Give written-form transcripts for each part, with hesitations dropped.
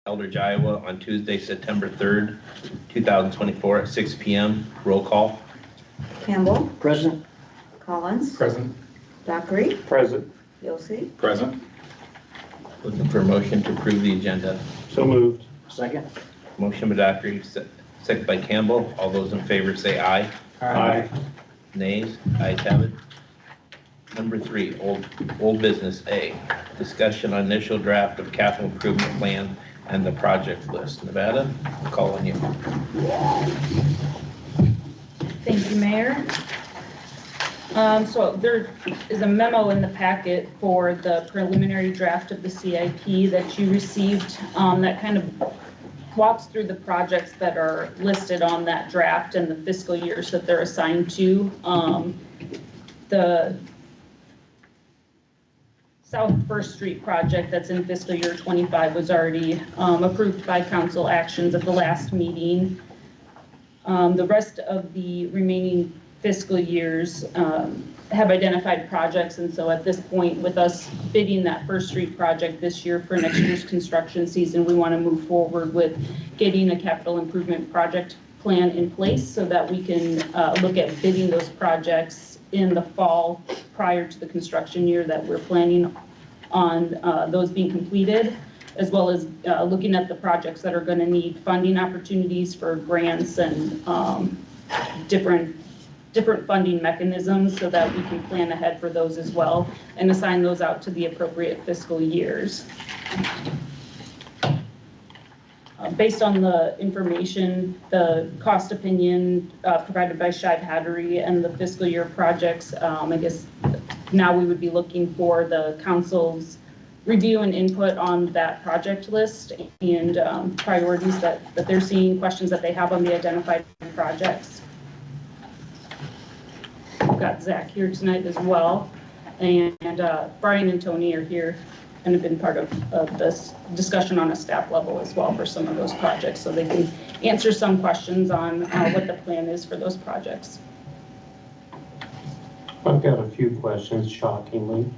Eldridge, Iowa on Tuesday, September 3rd, 2024 at 6 p.m. Roll call. Campbell. Present. Collins. Present. Dockery. Present. Yossi. Present. Looking for a motion to approve the agenda. So moved. Second. Motion by Dockery, second by Campbell. All those in favor say aye. Aye. Nays? Ayes have it. Number 3, old business A, discussion on initial draft of capital improvement plan and the project list. Nevada, I'll call on you. Thank you, Mayor. So there is a memo in the packet for the preliminary draft of the CIP that you received that kind of walks through the projects that are listed on that draft and the fiscal years that they're assigned to. The South First Street project that's in fiscal year 25 was already approved by council actions at the last meeting. The rest of the remaining fiscal years have identified projects, and so at this point, with us bidding that First Street project this year for next year's construction season, we want to move forward with getting a capital improvement project plan in place so that we can look at bidding those projects in the fall prior to the construction year that we're planning on those being completed, as well as looking at the projects that are going to need funding opportunities for grants and different funding mechanisms so that we can plan ahead for those as well and assign those out to the appropriate fiscal years. Based on the information, the cost opinion provided by Shive Hattery and the fiscal year projects, I guess now we would be looking for the council's review and input on that project list and priorities that they're seeing, questions that they have on the identified projects. We've got Zach here tonight as well, and Brian and Tony are here and have been part of this discussion on a staff level as well for some of those projects, so they can answer some questions on what the plan is for those projects. I've got a few questions, shockingly.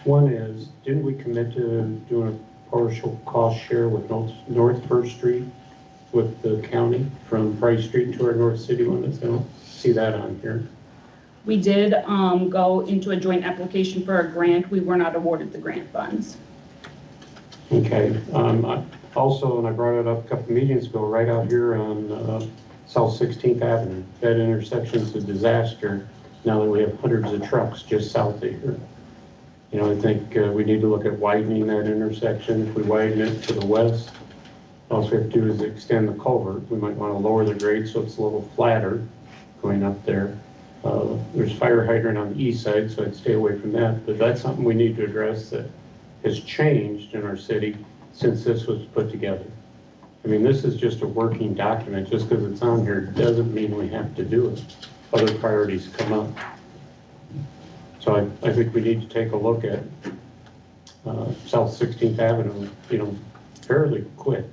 One is, didn't we commit to doing a partial cost share with North First Street with the county from Price Street to our North City limits? I don't see that on here. We did go into a joint application for a grant. We were not awarded the grant funds. Okay. Also, and I brought it up a couple meetings ago, right out here on South 16th Avenue. That intersection's a disaster now that we have hundreds of trucks just south of here. You know, I think we need to look at widening that intersection. If we widen it to the west, all we have to do is extend the culvert. We might want to lower the grade so it's a little flatter going up there. There's fire hydrant on the east side, so I'd stay away from that. But that's something we need to address that has changed in our city since this was put together. I mean, this is just a working document. Just because it's on here doesn't mean we have to do it. Other priorities come up. So I think we need to take a look at South 16th Avenue, you know, fairly quick.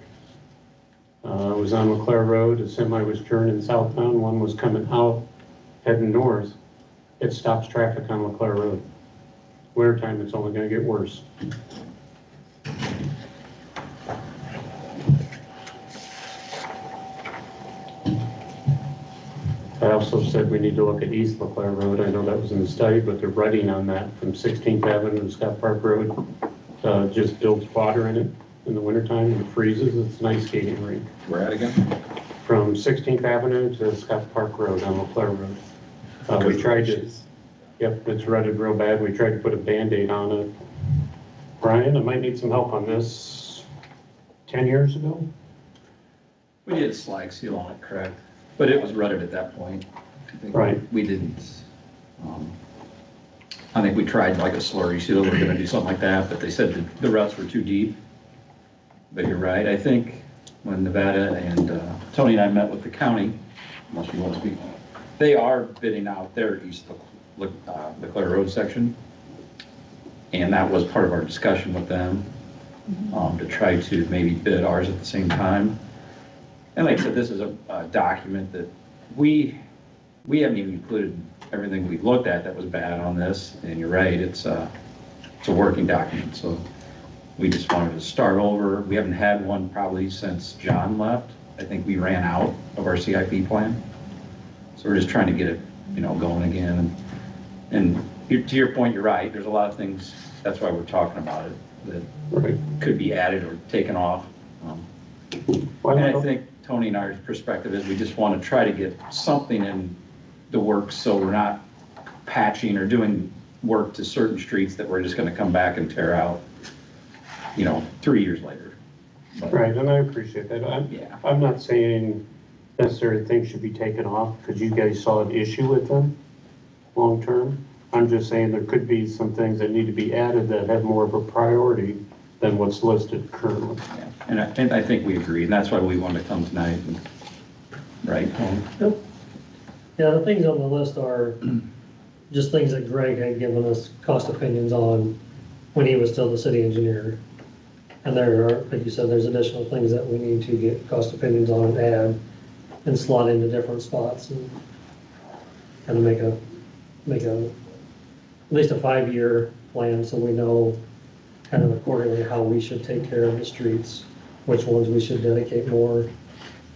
I was on LeClaire Road, a semi was turning southbound, one was coming out, heading north. It stops traffic on LeClaire Road. Wintertime, it's only going to get worse. I also said we need to look at East LeClaire Road. I know that was in the study, but they're writing on that from 16th Avenue to Scott Park Road. Just builds water in it in the wintertime and it freezes. It's an ice skating rink. Where at again? From 16th Avenue to Scott Park Road on LeClaire Road. We tried to, yep, it's rutted real bad. We tried to put a Band-Aid on it. Brian, I might need some help on this. 10 years ago? We did a slag seal on it, correct? But it was rutted at that point. I think Right. We didn't, I think we tried like a slurry seal, we were gonna do something like that, but they said the ruts were too deep. But you're right, I think when Nevada and Tony and I met with the county, unless you want to speak, they are bidding out their East LeClaire Road section. And that was part of our discussion with them, to try to maybe bid ours at the same time. And like I said, this is a document that we haven't even included everything we've looked at that was bad on this. And you're right, it's a working document. So we just wanted to start over. We haven't had one probably since John left. I think we ran out of our CIP plan. So we're just trying to get it, going again. And to your point, you're right, there's a lot of things, that's why we're talking about it, that Right. could be added or taken off. Why And I not? think Tony and our perspective is we just want to try to get something in the works so we're not patching or doing work to certain streets that we're just going to come back and tear out, 3 years later. But, Right, and I appreciate that. Yeah. I'm not saying necessarily things should be taken off because you guys saw an issue with them long-term. I'm just saying there could be some things that need to be added that have more of a priority than what's listed currently. Yeah. And I think we agree, and that's why we wanted to come tonight. Right, Tony? Yeah, the things on the list are just things that Greg had given us cost opinions on when he was still the city engineer. And there are, like you said, there's additional things that we need to get cost opinions on and add and slot into different spots and kind of make at least a 5-year plan so we know kind of accordingly how we should take care of the streets, which ones we should dedicate more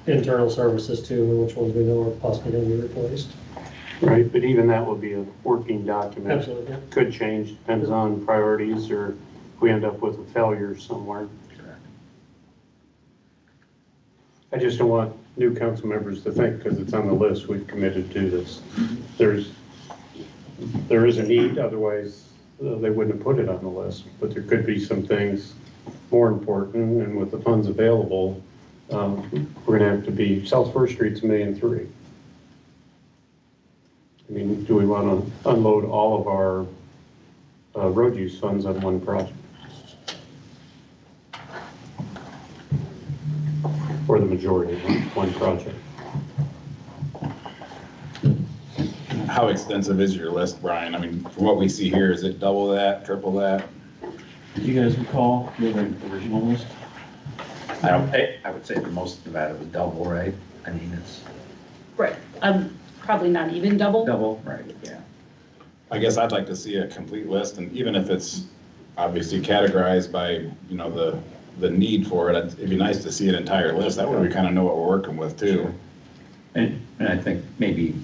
internal services to, and which ones we know are possibly going to be replaced. Right, but even that will be a working document. Absolutely. Could change, depends on priorities, or if we end up with a failure somewhere. Correct. I just don't want new council members to think, because it's on the list, we've committed to this. There is a need, otherwise they wouldn't have put it on the list. But there could be some things more important, and with the funds available, we're gonna have to be, South First Street's $1.3 million. I mean, do we want to unload all of our road use funds on one project? Or the majority on one project? How extensive is your list, Brian? I mean, from what we see here, is it double that, triple that? Do you guys recall the original list? I would say for most of that it was double, right? I mean, it's Right, probably not even double. double, right, yeah. I guess I'd like to see a complete list, and even if it's obviously categorized by, the need for it, it'd be nice to see an entire list. That way we kind of know what we're working with too. And I think maybe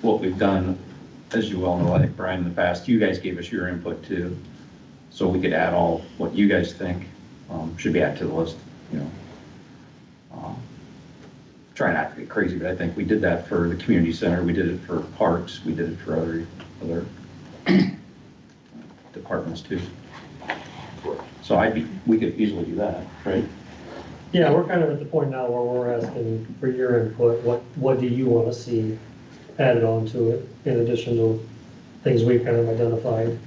what we've done, as you well know, I think Brian, in the past, you guys gave us your input too. So we could add all what you guys think should be added to the list, Try not to get crazy, but I think we did that for the community center, we did it for parks, we did it for other departments too. So we could easily do that, right? Yeah, we're kind of at the point now where we're asking for your input. What do you want to see added on to it in addition to things we've kind of identified?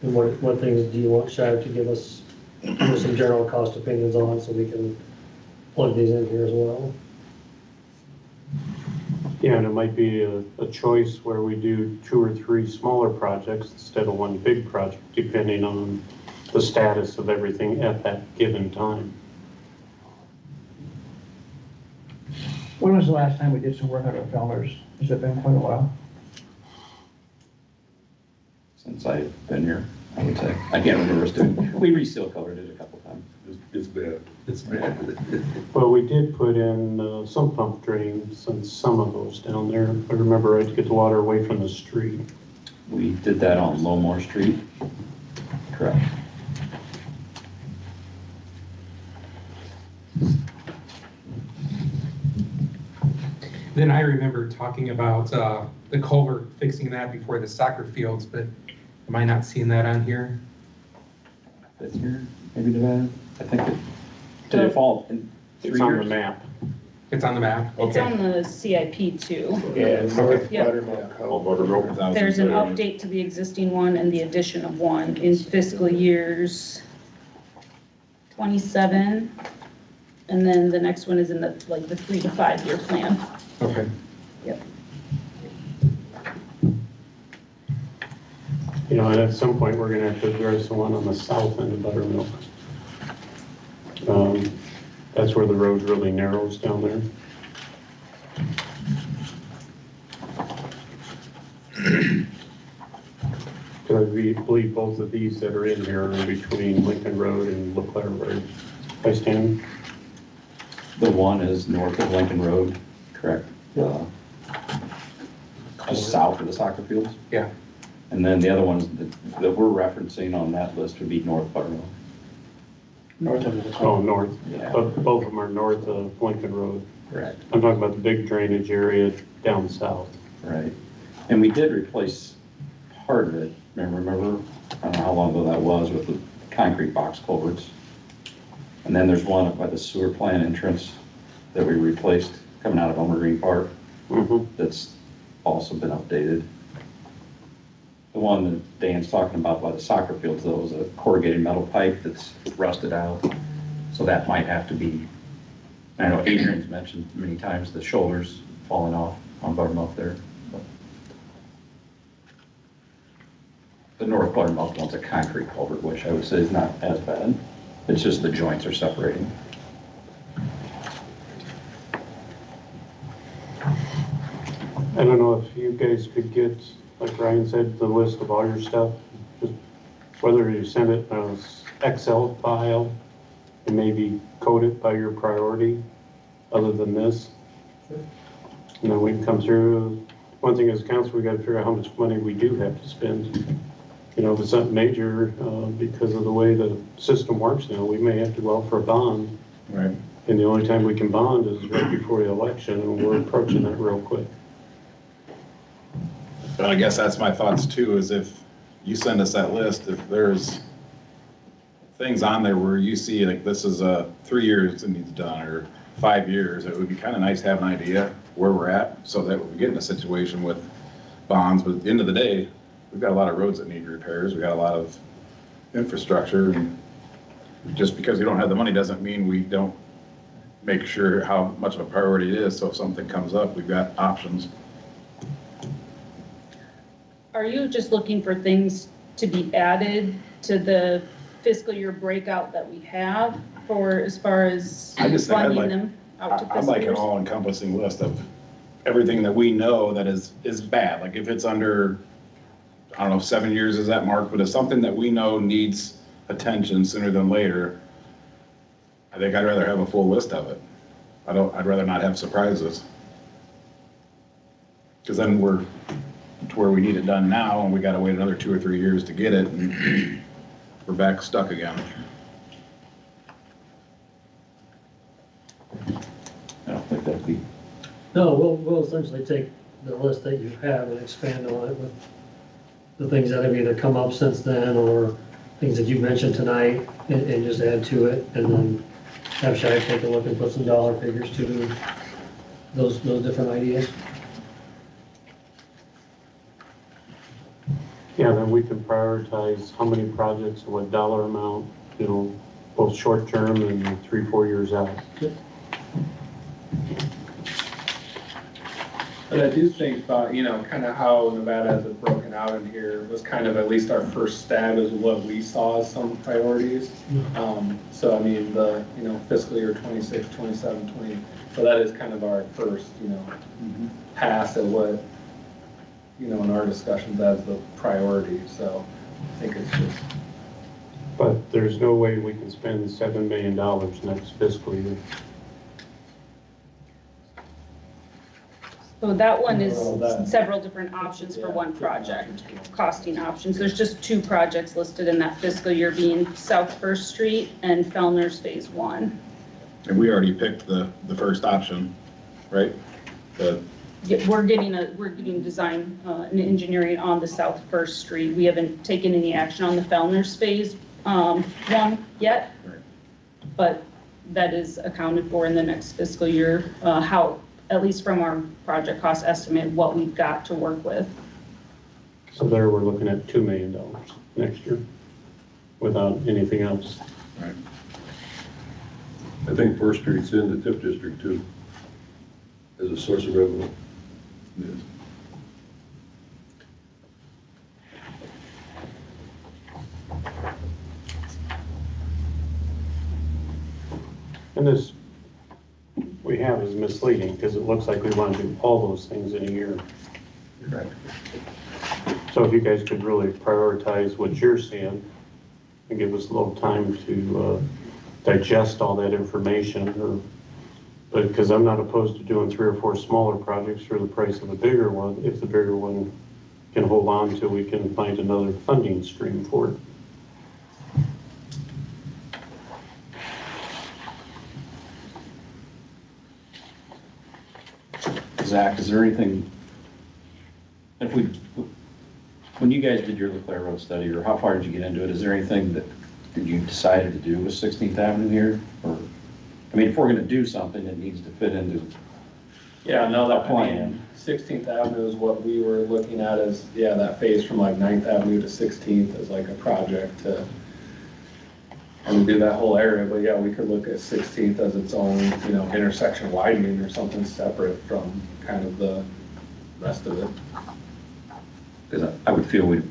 And what things do you want Shiv to give us some general cost opinions on so we can plug these in here as well? Yeah, and it might be a choice where we do 2 or 3 smaller projects instead of one big project, depending on the status of everything at that given time. When was the last time we did some work on our Fellers? Has it been quite a while? Since I've been here, I would say. I can't remember us doing, we reseal colored it a couple times. It's bad. It's bad. Well, we did put in some pump drains and some of those down there. If I remember right, to get the water away from the street. We did that on Lowmore Street. Correct. Then I remember talking about the culvert, fixing that before the soccer fields, but am I not seeing that on here? Fifth year, maybe Nevada? I think it, did it fall in 3 It's on the years? map. It's on the map? It's Okay. on the CIP too. Yeah, North Yep. Buttermilk Cove. There's an update to the existing one and the addition of one in fiscal years 27. And then the next one is in the 3 to 5 year plan. Okay. Yep. And at some point, we're gonna have to address the one on the south end of Buttermilk. That's where the road really narrows down there. Because I believe both of these that are in here are in between Lincoln Road and Leclerc Road. I stand. The one is north of Lincoln Road, correct? Just south of the soccer fields? Yeah. And then the other ones that we're referencing on that list would be North Buttermilk. North of the. Oh, north. Yeah. But both of them are north of Lincoln Road. Correct. I'm talking about the big drainage area down south. Right. And we did replace part of it, remember, I don't know how long ago that was, with the concrete box culverts. And then there's one up by the sewer plant entrance that we replaced coming out of Elmer Green Park that's also been updated. The one that Dan's talking about by the soccer fields, though, is a corrugated metal pipe that's rusted out. So that might have to be, I know Adrian's mentioned many times the shoulders falling off on Buttermilk there. The North Buttermilk one's a concrete culvert, which I would say is not as bad. It's just the joints are separating. I don't know if you guys could get, like Ryan said, the list of all your stuff, just whether you send it as Excel file and maybe code it by your priority, other than this. And then we can come through. One thing as council, we gotta figure out how much money we do have to spend. You know, if it's something major, because of the way the system works now, we may have to go out for a bond. Right. And the only time we can bond is right before the election, and we're approaching that real quick. But I guess that's my thoughts too, is if you send us that list, if there's things on there where you see like this is 3 years it needs done, or 5 years, it would be kind of nice to have an idea where we're at, so that we get in a situation with bonds. But at the end of the day, we've got a lot of roads that need repairs, we got a lot of infrastructure, and just because we don't have the money doesn't mean we don't make sure how much of a priority it is, so if something comes up, we've got options. Are you just looking for things to be added to the fiscal year breakout that we have for, as far as I just think I'd funding like- them out to I'd fiscal like an years? all-encompassing list of everything that we know that is bad, like if it's under, I don't know, 7 years is that mark, but if something that we know needs attention sooner than later, I think I'd rather have a full list of it. I'd rather not have surprises. Because then we're to where we need it done now, and we gotta wait another 2 or 3 years to get it, and we're back stuck again. I don't think that'd be, No, we'll essentially take the list that you have and expand on it with the things that have either come up since then or things that you mentioned tonight and just add to it, and then have Shai take a look and put some dollar figures to those different ideas. Yeah, then we can prioritize how many projects and what dollar amount, you know, both short-term and 3-4 years out. But I do think, you know, kind of how Nevada has it broken out in here was kind of at least our first stab as what we saw as some priorities. So I mean, the, you know, fiscal year 26, 27, 20, so that is kind of our first, you know, pass at what, you know, in our discussions as the priority. So I think it's just. But there's no way we can spend $7 million next fiscal year. So that one is Well, that- several different options for one project, costing options. There's just 2 projects listed in that fiscal year, being South First Street and Fellner's Phase 1. And we already picked the first option, right? We're getting design and engineering on the South First Street. We haven't taken any action on the Fellner's Phase 1 yet, but that is accounted for in the next fiscal year, how, at least from our project cost estimate, what we've got to work with. So there we're looking at $2 million next year without anything else. Right. I think First Street's in the TIF district too, as a source of revenue. And this we have is misleading because it looks like we want to do all those things in a year. correct. So if you guys could really prioritize what you're seeing and give us a little time to digest all that information, but because I'm not opposed to doing 3 or 4 smaller projects for the price of a bigger one, if the bigger one can hold on till we can find another funding stream for it. Zach, is there anything, if we, when you guys did your Leclerc Road study, or how far did you get into it, is there anything that you decided to do with 16th Avenue here? Or, I mean, if we're gonna do something, it needs to fit into Yeah, no, a that plan. 16th Avenue is what we were looking at as, yeah, that phase from like 9th Avenue to 16th as like a project to, and do that whole area, but yeah, we could look at 16th as its own, you know, intersection widening or something separate from kind of the rest of it. Because I would feel we,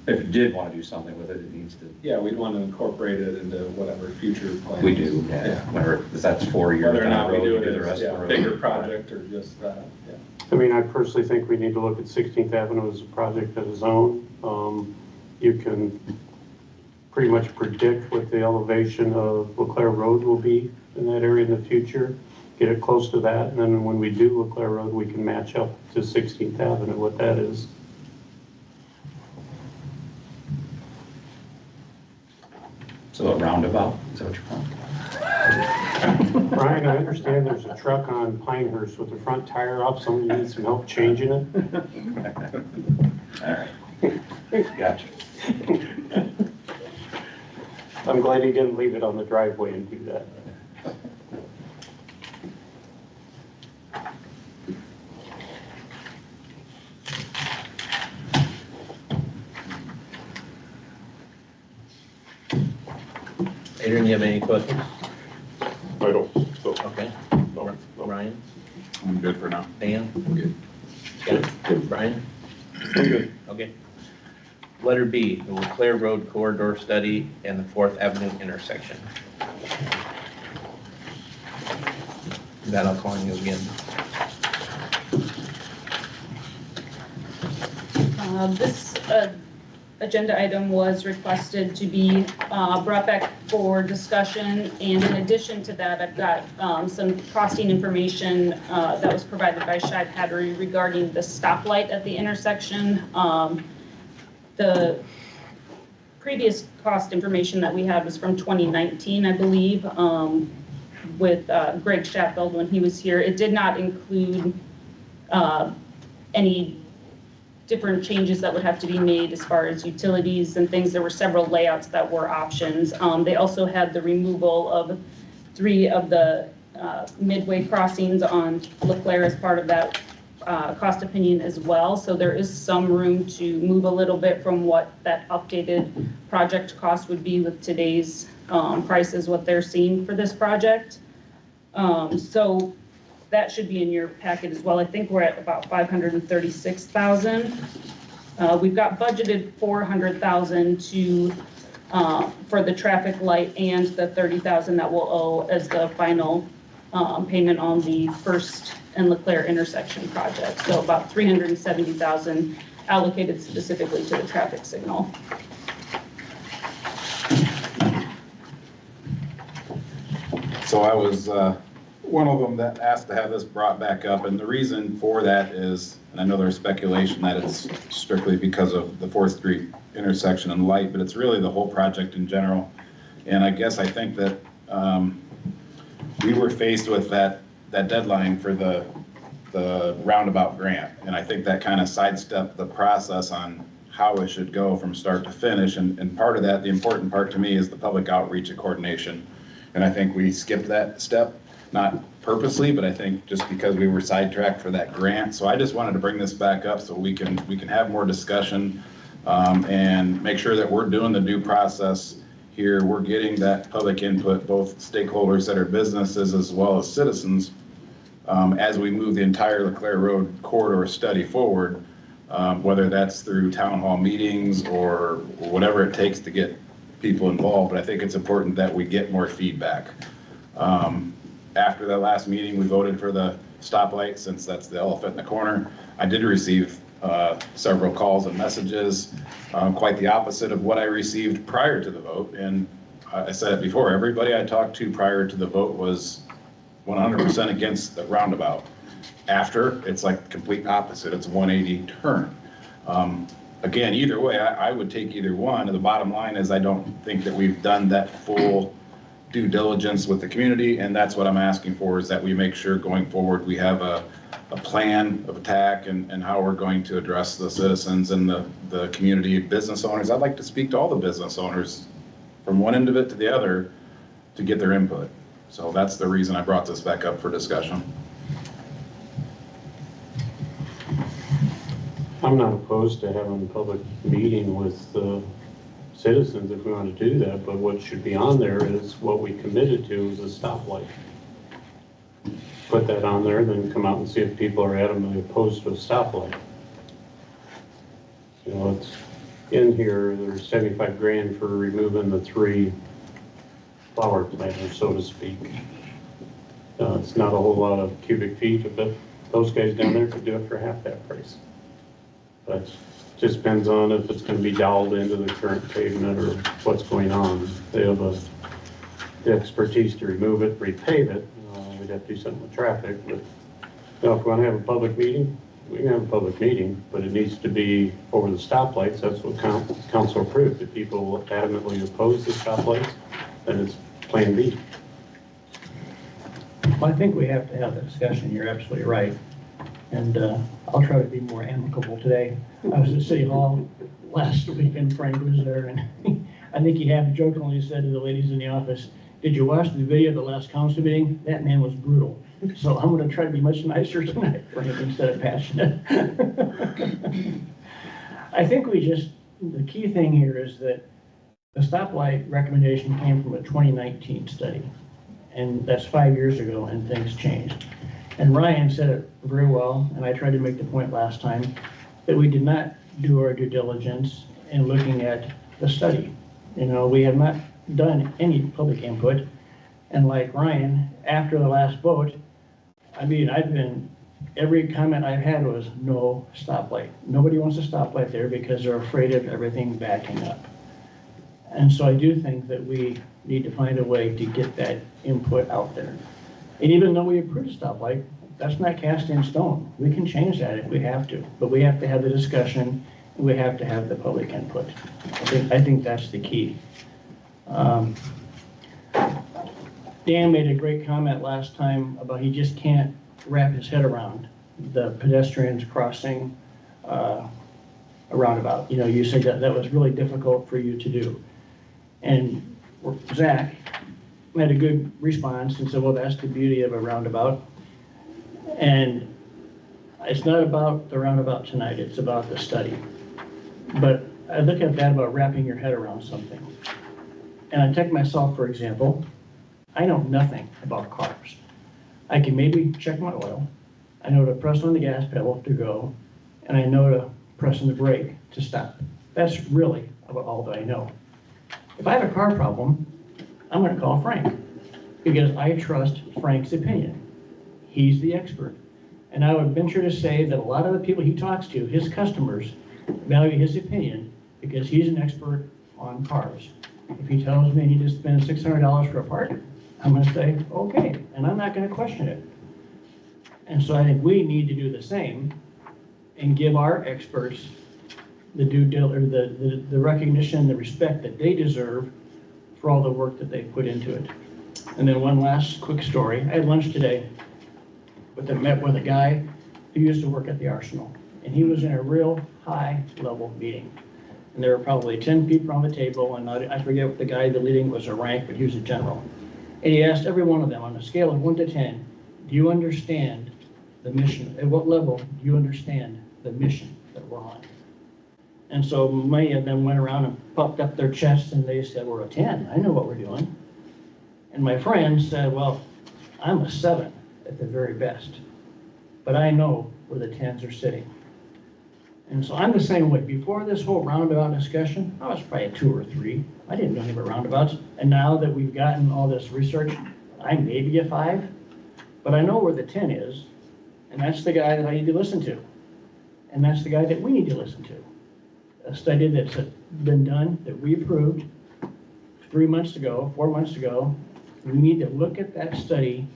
if you did want to do something with it, it needs to. Yeah, we'd want to incorporate it into whatever future plans. We do, yeah. Whether, because that's 4 years Whether or down not the we road, do the it rest as, of yeah, the road. bigger project or just that, yeah. I mean, I personally think we need to look at 16th Avenue as a project of its own. You can pretty much predict what the elevation of Leclerc Road will be in that area in the future, get it close to that, and then when we do Leclerc Road, we can match up to 16th Avenue, what that is. So a roundabout, is that what you're calling? Brian, I understand there's a truck on Pinehurst with the front tire up, somebody needs some help changing it. All right, gotcha. I'm glad he didn't leave it on the driveway and do that. Adrian, you have any questions? I don't, so, Okay. Ryan, I'm good for now. Dan? Good. Good. Brian? Good. Okay. Letter B, the Leclerc Road Corridor Study and the 4th Avenue intersection. That I'll call you again. This agenda item was requested to be brought back for discussion, and in addition to that, I've got some costing information that was provided by Shai Pattery regarding the stoplight at the intersection. The previous cost information that we had was from 2019, I believe, with Greg Shatfeld when he was here. It did not include any different changes that would have to be made as far as utilities and things. There were several layouts that were options. They also had the removal of 3 of the midway crossings on Leclerc as part of that cost opinion as well. So there is some room to move a little bit from what that updated project cost would be with today's prices, what they're seeing for this project. So that should be in your packet as well. I think we're at about 536,000. We've got budgeted 400,000 to for the traffic light and the 30,000 that we'll owe as the final payment on the First and Leclerc intersection project. So about 370,000 allocated specifically to the traffic signal. So I was one of them that asked to have this brought back up, and the reason for that is, and I know there's speculation that it's strictly because of the 4th Street intersection and light, but it's really the whole project in general. And I guess I think that we were faced with that deadline for the roundabout grant, and I think that kind of sidestepped the process on how it should go from start to finish. And part of that, the important part to me, is the public outreach and coordination. And I think we skipped that step, not purposely, but I think just because we were sidetracked for that grant. So I just wanted to bring this back up so we can have more discussion and make sure that we're doing the due process here. We're getting that public input, both stakeholders that are businesses as well as citizens, as we move the entire Leclerc Road corridor study forward, whether that's through town hall meetings or whatever it takes to get people involved. But I think it's important that we get more feedback. After that last meeting, we voted for the stoplight, since that's the elephant in the corner. I did receive several calls and messages, quite the opposite of what I received prior to the vote. And I said it before, everybody I talked to prior to the vote was 100% against the roundabout. After, it's like complete opposite, it's a 180 turn. Again, either way, I would take either one. And the bottom line is I don't think that we've done that full due diligence with the community, and that's what I'm asking for, is that we make sure going forward we have a plan of attack and how we're going to address the citizens and the community business owners. I'd like to speak to all the business owners from one end of it to the other to get their input. So that's the reason I brought this back up for discussion. I'm not opposed to having a public meeting with the citizens if we want to do that, but what should be on there is what we committed to is a stoplight. Put that on there, then come out and see if people are adamantly opposed to a stoplight. You know, it's in here, there's 75 grand for removing the 3 flower planters, so to speak. It's not a whole lot of cubic feet, but those guys down there could do it for half that price. But it just depends on if it's going to be doweled into the current pavement or what's going on. They have the expertise to remove it, repave it. We'd have to do something with traffic, but you know, if we want to have a public meeting, we can have a public meeting, but it needs to be over the stoplights. That's what council approved. If people adamantly oppose the stoplights, then it's plan B. Well, I think we have to have the discussion. You're absolutely right. And I'll try to be more amicable today. I was at City Hall last weekend, Frank was there, and I think he half jokingly said to the ladies in the office, "Did you watch the video of the last council meeting? That man was brutal." So I'm going to try to be much nicer tonight, Frank, instead of passionate. I think the key thing here is that the stoplight recommendation came from a 2019 study, and that's 5 years ago, and things changed. And Ryan said it very well, and I tried to make the point last time, that we did not do our due diligence in looking at the study. You know, we have not done any public input, and like Ryan, after the last vote, I mean, every comment I've had was no stoplight. Nobody wants a stoplight there because they're afraid of everything backing up. And so I do think that we need to find a way to get that input out there. And even though we approve a stoplight, that's not cast in stone. We can change that if we have to, but we have to have the discussion, and we have to have the public input. I think that's the key. Dan made a great comment last time about he just can't wrap his head around the pedestrians crossing a roundabout. You know, you said that was really difficult for you to do. And Zach had a good response and said, well, that's the beauty of a roundabout. And it's not about the roundabout tonight, it's about the study. But I look at that about wrapping your head around something. And I take myself, for example, I know nothing about cars. I can maybe check my oil, I know to press on the gas pedal to go, and I know to press on the brake to stop. That's really about all that I know. If I have a car problem, I'm going to call Frank because I trust Frank's opinion. He's the expert. And I would venture to say that a lot of the people he talks to, his customers, value his opinion because he's an expert on cars. If he tells me I need to spend $600 for a part, I'm going to say, okay, and I'm not going to question it. And so I think we need to do the same and give our experts the recognition, the respect that they deserve for all the work that they put into it. And then one last quick story. I had lunch today met with a guy who used to work at the Arsenal, and he was in a real high-level meeting. And there were probably 10 people on the table, and I forget what the leading was a rank, but he was a general. And he asked every one of them on a scale of 1 to 10, do you understand the mission? At what level do you understand the mission that we're on? And so many of them went around and puffed up their chests and they said, we're a 10, I know what we're doing. And my friend said, well, I'm a 7 at the very best, but I know where the 10s are sitting. And so I'm the same way. Before this whole roundabout discussion, I was probably a 2 or 3. I didn't know anything about roundabouts. And now that we've gotten all this research, I may be a 5, but I know where the 10 is, and that's the guy that I need to listen to. and that's the guy that we need to listen to. A study that's been done, that we approved 3 months ago, 4 months ago. We need to look at that study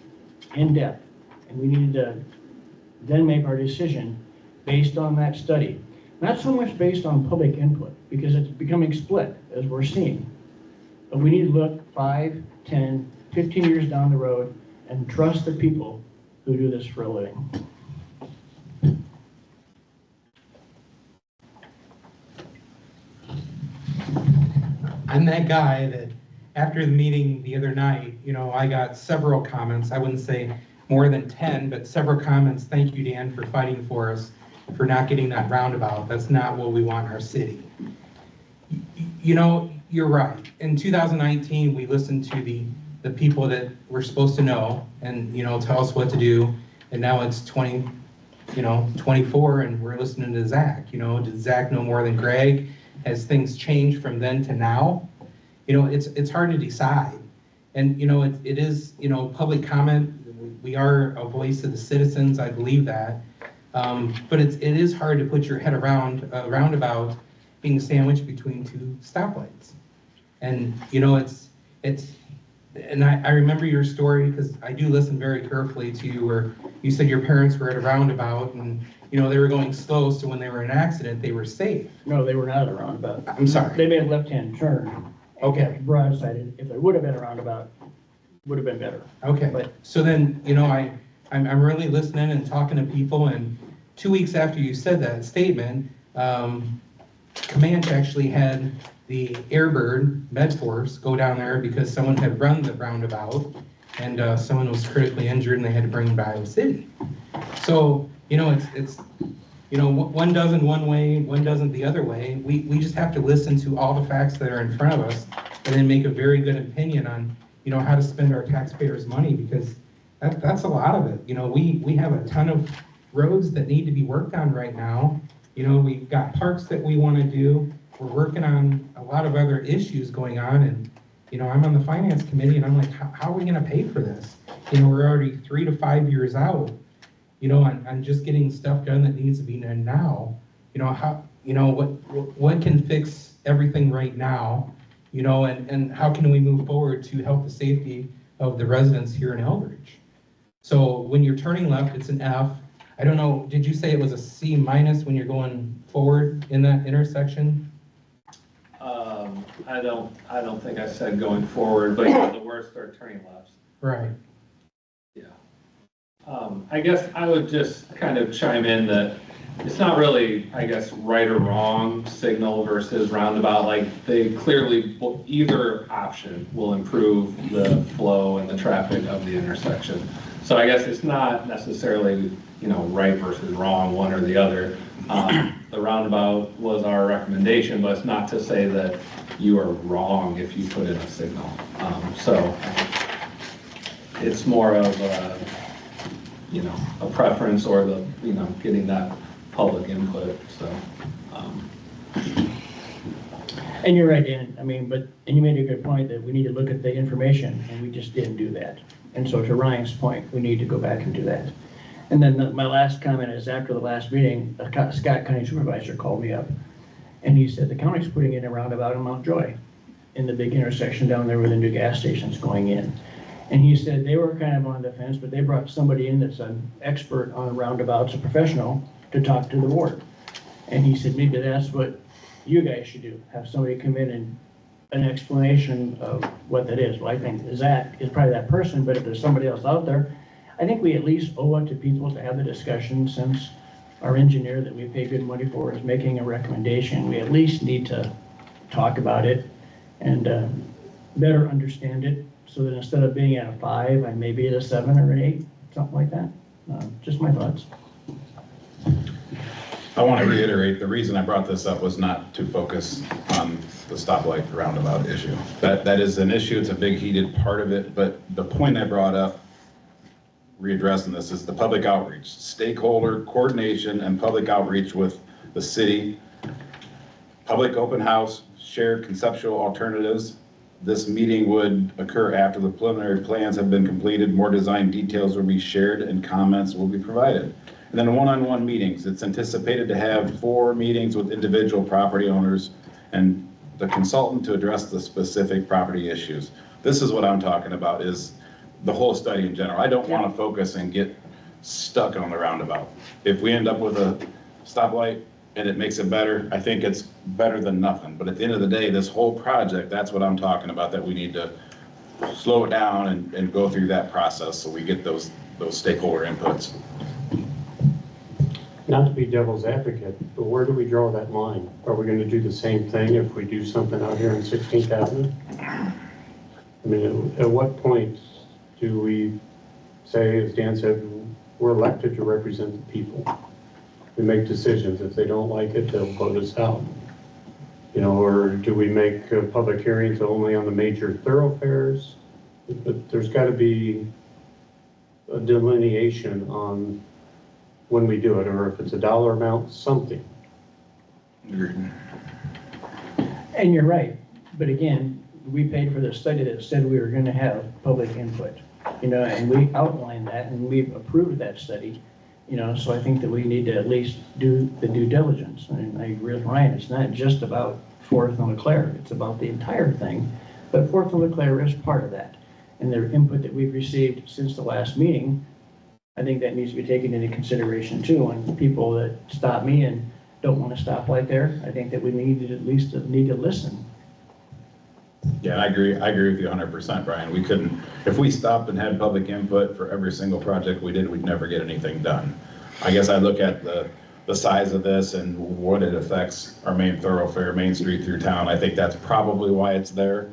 in depth, and we need to then make our decision based on that study. Not so much based on public input, because it's becoming split, as we're seeing. But we need to look 5, 10, 15 years down the road and trust the people who do this for a living. I'm that guy that after the meeting the other night, I got several comments. I wouldn't say more than 10, but several comments. Thank you, Dan, for fighting for us, for not getting that roundabout. That's not what we want in our city. You're right. In 2019, we listened to the people that we're supposed to know and, tell us what to do. And now it's 24 and we're listening to Zach. Did Zach know more than Greg? Has things changed from then to now? It's hard to decide. And, it is, public comment. We are a voice of the citizens. I believe that. But it is hard to put your head around a roundabout being sandwiched between two stoplights. And, and I remember your story because I do listen very carefully to you where you said your parents were at a roundabout and, they were going slow, so when they were in an accident, they were safe. No, they were not at a roundabout. I'm sorry. They made a left-hand turn. Okay. Broadsided. If there would have been a roundabout, would have been better. Okay. But so then, I'm really listening and talking to people, and 2 weeks after you said that statement, Comanche actually had the Airbird Med Force go down there because someone had run the roundabout and someone was critically injured and they had to bring them to Iowa City. So, it's one doesn't one way, one doesn't the other way. We just have to listen to all the facts that are in front of us and then make a very good opinion on, how to spend our taxpayers' money because that's a lot of it. We have a ton of roads that need to be worked on right now. We've got parks that we want to do. We're working on a lot of other issues going on and, I'm on the finance committee and I'm like, how are we going to pay for this? We're already 3 to 5 years out, on just getting stuff done that needs to be done now. What can fix everything right now, and how can we move forward to help the safety of the residents here in Eldridge? So when you're turning left, it's an F. I don't know, did you say it was a C- when you're going forward in that intersection? I don't think I said going forward, but the worst are turning lefts. Right. Yeah. I guess I would just kind of chime in that it's not really, I guess, right or wrong signal versus roundabout. Like they clearly, either option will improve the flow and the traffic of the intersection. So I guess it's not necessarily, right versus wrong, one or the other. The roundabout was our recommendation, but it's not to say that you are wrong if you put in a signal. So it's more of a preference or the, getting that public input, so. And you're right, Dan. And you made a good point that we need to look at the information, and we just didn't do that. And so to Ryan's point, we need to go back and do that. And then my last comment is after the last meeting, a Scott County supervisor called me up, and he said the county's putting in a roundabout in Mount Joy, in the big intersection down there where the new gas station's going in. And he said they were kind of on the fence, but they brought somebody in that's an expert on roundabouts, a professional, to talk to the board. And he said, maybe that's what you guys should do, have somebody come in and an explanation of what that is. Well, I think Zach is probably that person, but if there's somebody else out there, I think we at least owe it to people to have the discussion since our engineer that we pay good money for is making a recommendation. We at least need to talk about it and better understand it so that instead of being at a 5, I may be at a 7 or an 8, something like that. Just my thoughts. I want to reiterate, the reason I brought this up was not to focus on the stoplight roundabout issue. That is an issue, it's a big heated part of it, but the point I brought up, readdressing this, is the public outreach, stakeholder coordination and public outreach with the city, public open house, shared conceptual alternatives. This meeting would occur after the preliminary plans have been completed. More design details will be shared and comments will be provided. And then one-on-one meetings, it's anticipated to have 4 meetings with individual property owners and the consultant to address the specific property issues. This is what I'm talking about, is the whole study in general. I don't want to focus and get stuck on the roundabout. If we end up with a stoplight and it makes it better, I think it's better than nothing. But at the end of the day, this whole project, that's what I'm talking about, that we need to slow it down and go through that process so we get those stakeholder inputs. Not to be devil's advocate, but where do we draw that line? Are we gonna do the same thing if we do something out here on 16th Avenue? I mean, at what point do we say, as Dan said, we're elected to represent the people? We make decisions. If they don't like it, they'll vote us out. You know, or do we make public hearings only on the major thoroughfares? But there's gotta be a delineation on when we do it, or if it's a dollar amount, something. And you're right, but again, we paid for the study that said we were gonna have public input, you know, and we outlined that and we've approved that study, you know, so I think that we need to at least do the due diligence. And I agree with Ryan, it's not just about Fourth and LeClaire, it's about the entire thing, but Fourth and LeClaire is part of that. And the input that we've received since the last meeting, I think that needs to be taken into consideration too. And people that stop me and don't want to stop right there, I think that we need to at least need to listen. Yeah, I agree with you 100%, Brian. We couldn't, if we stopped and had public input for every single project we did, we'd never get anything done. I guess I look at the size of this and what it affects our main thoroughfare, Main Street through town. I think that's probably why it's there,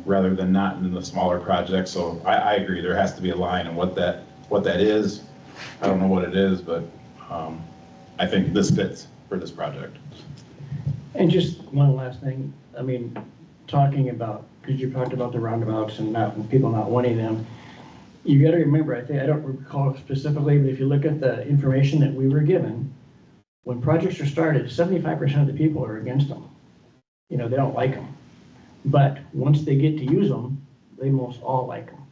rather than not in the smaller projects. So I agree, there has to be a line and what that is. I don't know what it is, but I think this fits for this project. And just one last thing, I mean, talking about, because you talked about the roundabouts and people not wanting them, you got to remember, I don't recall specifically, but if you look at the information that we were given, when projects are started, 75% of the people are against them. You know, they don't like them. But once they get to use them, they most all like them.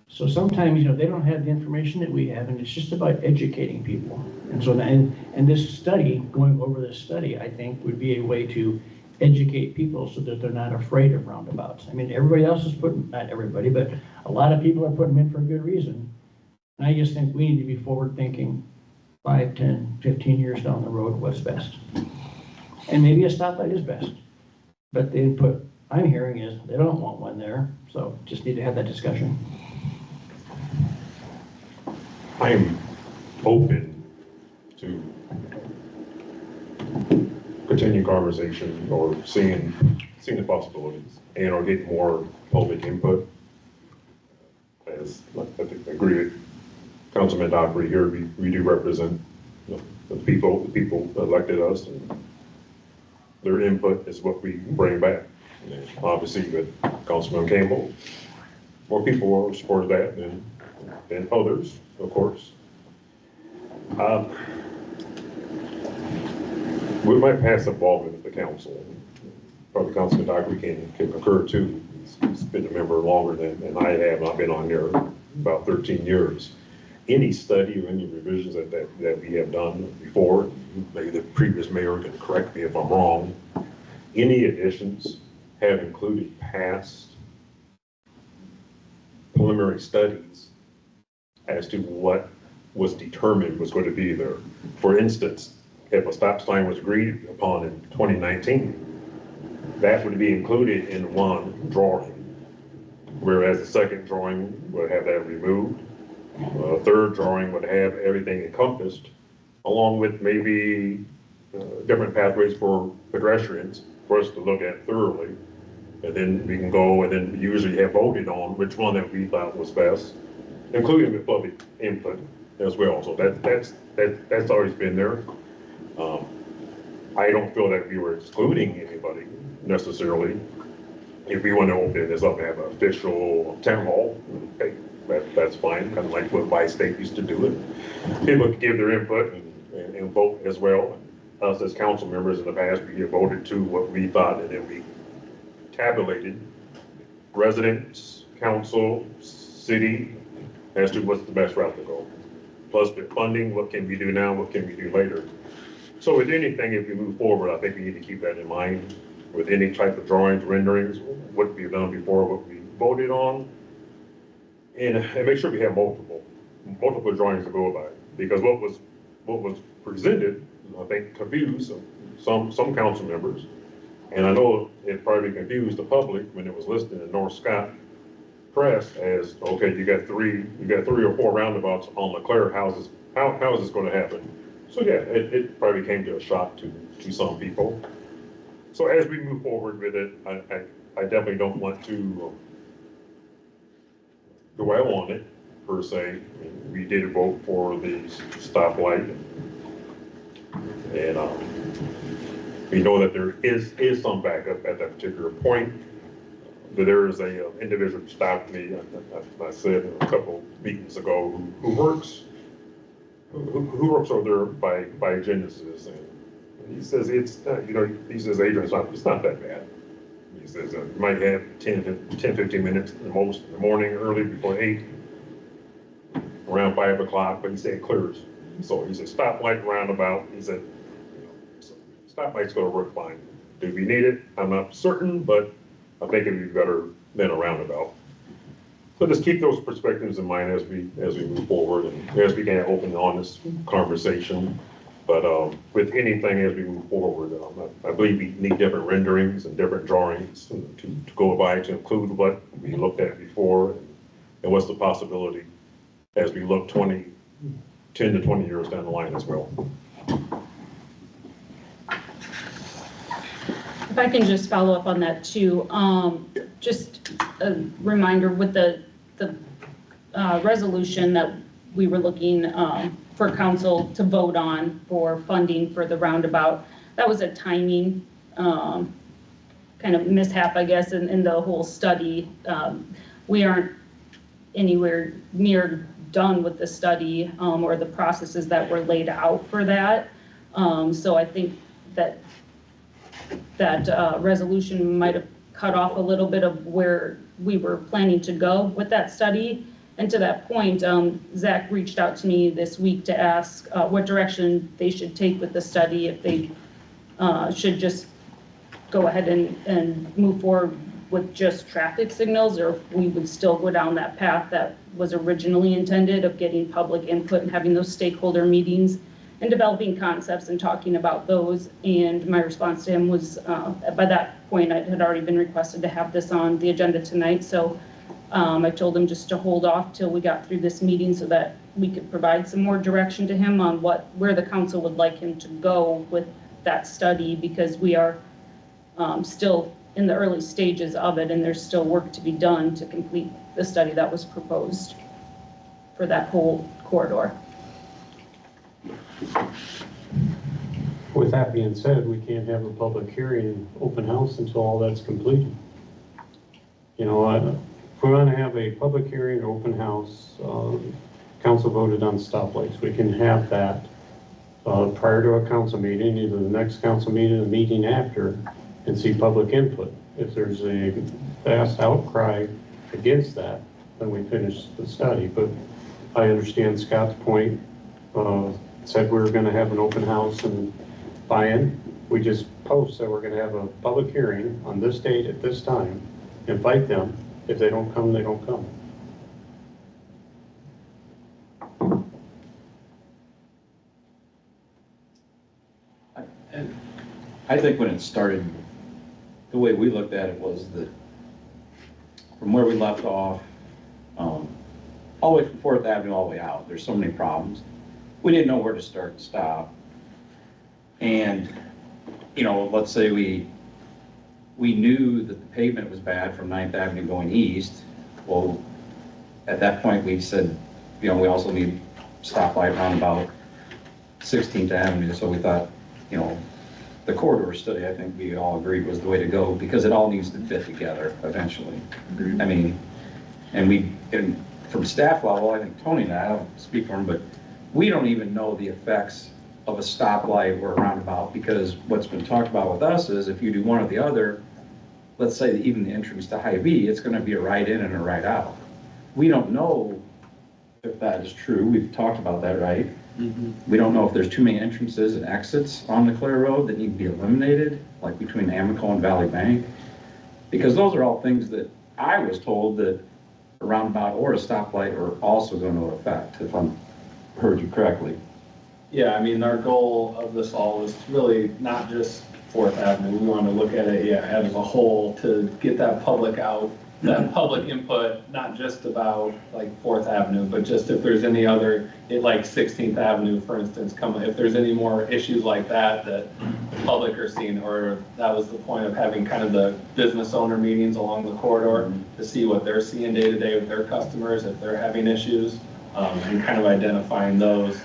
So sometimes, you know, they don't have the information that we have, and it's just about educating people. And so, and this study, going over this study, I think would be a way to educate people so that they're not afraid of roundabouts. I mean, everybody else is putting, not everybody, but a lot of people are putting them in for a good reason. And I just think we need to be forward thinking 5, 10, 15 years down the road, what's best. And maybe a stoplight is best. But the input I'm hearing is they don't want one there, so just need to have that discussion. I'm open to continue conversation or seeing the possibilities and or getting more public input. As I think I agree with Councilman Dockery here, we do represent the people elected us, and their input is what we bring back. And obviously with Councilman Campbell, more people are supporting that than others, of course. We might pass involvement of the council. Probably Councilman Dockery can concur too. He's been a member longer than I have. I've been on there about 13 years. Any study or any revisions that we have done before, maybe the previous mayor can correct me if I'm wrong, any additions have included past preliminary studies as to what was determined was going to be there. For instance, if a stop sign was agreed upon in 2019, that would be included in one drawing, whereas the second drawing would have that removed. A third drawing would have everything encompassed, along with maybe different pathways for pedestrians for us to look at thoroughly. And then we can go and then usually have voted on which one that we thought was best, including with public input as well. So that's always been there. I don't feel that we were excluding anybody necessarily. If we want to open this up and have an official town hall, okay, that's fine, kind of like what Vice State used to do it. People could give their input and vote as well. Us as council members in the past, we voted to what we thought, and then we tabulated residents, council, city, as to what's the best route to go. plus the funding, what can we do now, what can we do later? So with anything, if we move forward, I think we need to keep that in mind with any type of drawings, renderings, what we've done before, what we voted on. And make sure we have multiple drawings to go by, because what was presented, I think confused some council members. And I know it probably confused the public when it was listed in North Scott Press as, okay, you got three or four roundabouts on Leclerc, how is this gonna happen? So yeah, it probably came to a shock to some people. So as we move forward with it, I definitely don't want to dwell on it per se. I mean, we did vote for the stoplight, and we know that there is some backup at that particular point. But there is a individual who stopped me, I said a couple meetings ago, who works over there by Genesis, and he says he says, Adrian, it's not that bad. He says you might have 10-15 minutes at the most in the morning, early before 8, around 5 o'clock, but he said it clears. So he said stoplight roundabout. He said stoplight's going to work fine. Do we need it? I'm not certain, but I think it'd be better than a roundabout. So just keep those perspectives in mind as we move forward and as we can open honest conversation. But with anything as we move forward, I believe we need different renderings and different drawings to go by to include what we looked at before and what's the possibility as we look 10 to 20 years down the line as well. If I can just follow up on that too, just a reminder with the resolution that we were looking for council to vote on for funding for the roundabout, that was a timing kind of mishap, I guess, in the whole study. We aren't anywhere near done with the study or the processes that were laid out for that. So I think that resolution might have cut off a little bit of where we were planning to go with that study. And to that point, Zach reached out to me this week to ask what direction they should take with the study, if they should just go ahead and move forward with just traffic signals, or if we would still go down that path that was originally intended of getting public input and having those stakeholder meetings and developing concepts and talking about those. And my response to him was, by that point, it had already been requested to have this on the agenda tonight. So I told him just to hold off till we got through this meeting so that we could provide some more direction to him on where the council would like him to go with that study, because we are still in the early stages of it and there's still work to be done to complete the study that was proposed for that whole corridor. With that being said, we can't have a public hearing and open house until all that's completed. You know, if we want to have a public hearing, open house, council voted on stoplights, we can have that prior to a council meeting, either the next council meeting or the meeting after, and see public input. If there's a vast outcry against that, then we finish the study. But I understand Scott's point. Said we were going to have an open house and buy-in. We just post that we're going to have a public hearing on this date at this time. Invite them. If they don't come, they don't come. I think when it started, the way we looked at it was that from where we left off, all the way from 4th Avenue all the way out, there's so many problems. We didn't know where to start and stop. And, you know, let's say we knew that the pavement was bad from 9th Avenue going east. Well, at that point we said, you know, we also need stoplight roundabout 16th Avenue. So we thought, you know, the corridor study, I think we all agreed was the way to go, because it all needs to fit together eventually. Agreed. I mean, and from staff level, I think Tony and I don't speak for him, but we don't even know the effects of a stoplight or a roundabout, because what's been talked about with us is if you do one or the other, let's say that even the entrance to Hy-Vee, it's going to be a right in and a right out. We don't know if that is true, we've talked about that, right? We don't know if there's too many entrances and exits on the Clare Road that need to be eliminated, like between Amico and Valley Bank. Because those are all things that I was told that a roundabout or a stoplight are also going to affect, if I'm heard you correctly. Yeah, I mean, our goal of this all is really not just Fourth Avenue. We want to look at it, as a whole to get that public out, that public input, not just about like Fourth Avenue, but just if there's any other, like 16th Avenue, for instance, if there's any more issues like that the public are seeing, or that was the point of having kind of the business owner meetings along the corridor to see what they're seeing day to day with their customers, if they're having issues, and kind of identifying those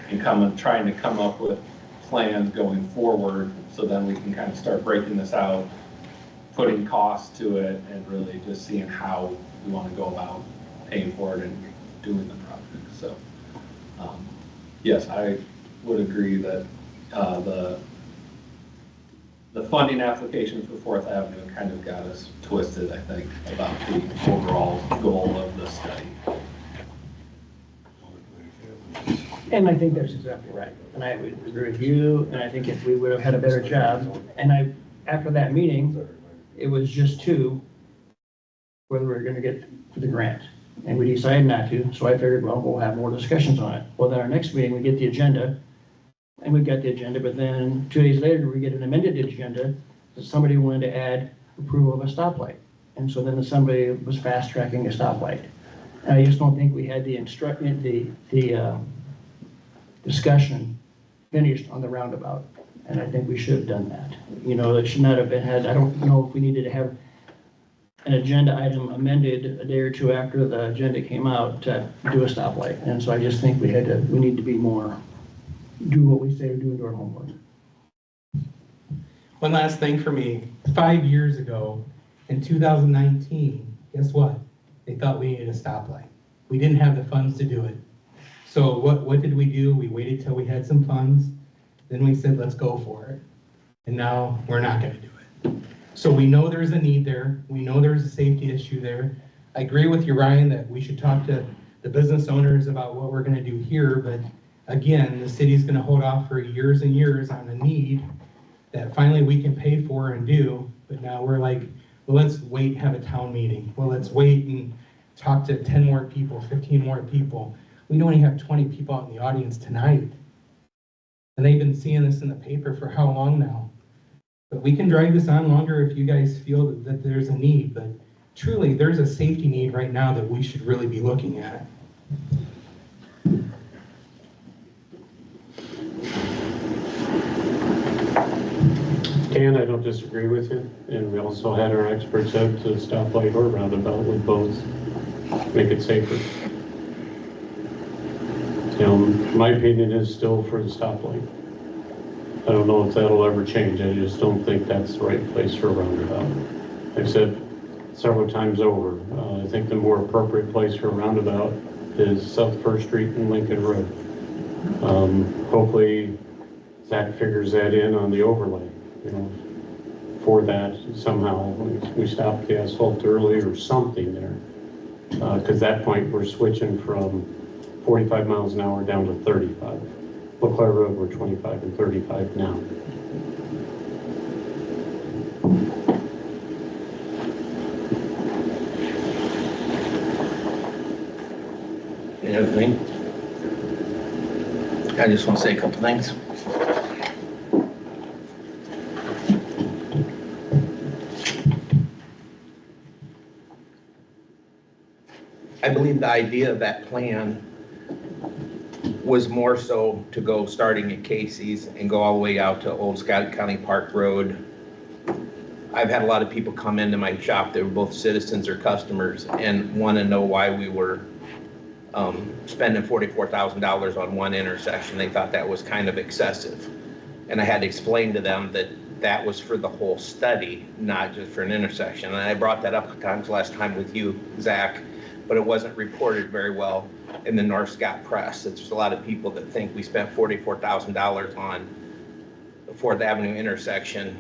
and trying to come up with plans going forward, so then we can kind of start breaking this out, putting costs to it, and really just seeing how we want to go about paying for it and doing the project. So, yes, I would agree that the funding application for Fourth Avenue kind of got us twisted, I think, about the overall goal of the study. And I think that's exactly right. And I would agree with you, and I think if we would have had a better job, and after that meeting, it was just whether we were gonna get the grant. And we decided not to, so I figured, well, we'll have more discussions on it. Well, then our next meeting, we get the agenda, and we've got the agenda, but then 2 days later, we get an amended agenda that somebody wanted to add approval of a stoplight. And so then somebody was fast tracking a stoplight. And I just don't think we had the discussion finished on the roundabout, and I think we should have done that. It should not have been I don't know if we needed to have an agenda item amended a day or two after the agenda came out to do a stoplight. And so I just think we need to be more, do what we say we're doing to our homework. One last thing for me. 5 years ago, in 2019, guess what? They thought we needed a stoplight. We didn't have the funds to do it. So what did we do? We waited till we had some funds. Then we said, let's go for it. And now we're not going to do it. So we know there's a need there. We know there's a safety issue there. I agree with you, Ryan, that we should talk to the business owners about what we're going to do here. But again, the city's going to hold off for years and years on a need that finally we can pay for and do. But now we're like, well, let's wait and have a town meeting. Well, let's wait and talk to 10 more people, 15 more people. We only have 20 people out in the audience tonight. And they've been seeing this in the paper for how long now? But we can drag this on longer if you guys feel that there's a need. But truly, there's a safety need right now that we should really be looking at. Dan, I don't disagree with you. And we also had our experts out to stoplight or roundabout with both. Make it safer. My opinion is still for the stoplight. I don't know if that'll ever change. I just don't think that's the right place for a roundabout. I've said several times over, I think the more appropriate place for a roundabout is South First Street and Lincoln Road. Hopefully Zach figures that in on the overlay, for that somehow. We stop the asphalt early or something there. Because at that point we're switching from 45 miles an hour down to 35. LeClaire Road, we're 25 and 35 now. Any other thing? I just want to say a couple things. I believe the idea of that plan was more so to go starting at Casey's and go all the way out to Old Scott County Park Road. I've had a lot of people come into my shop that were both citizens or customers and want to know why we were spending $44,000 on one intersection. They thought that was kind of excessive. And I had to explain to them that that was for the whole study, not just for an intersection. And I brought that up a couple times last time with you, Zach, but it wasn't reported very well in the North Scott press. There's a lot of people that think we spent $44,000 on the 4th Avenue intersection,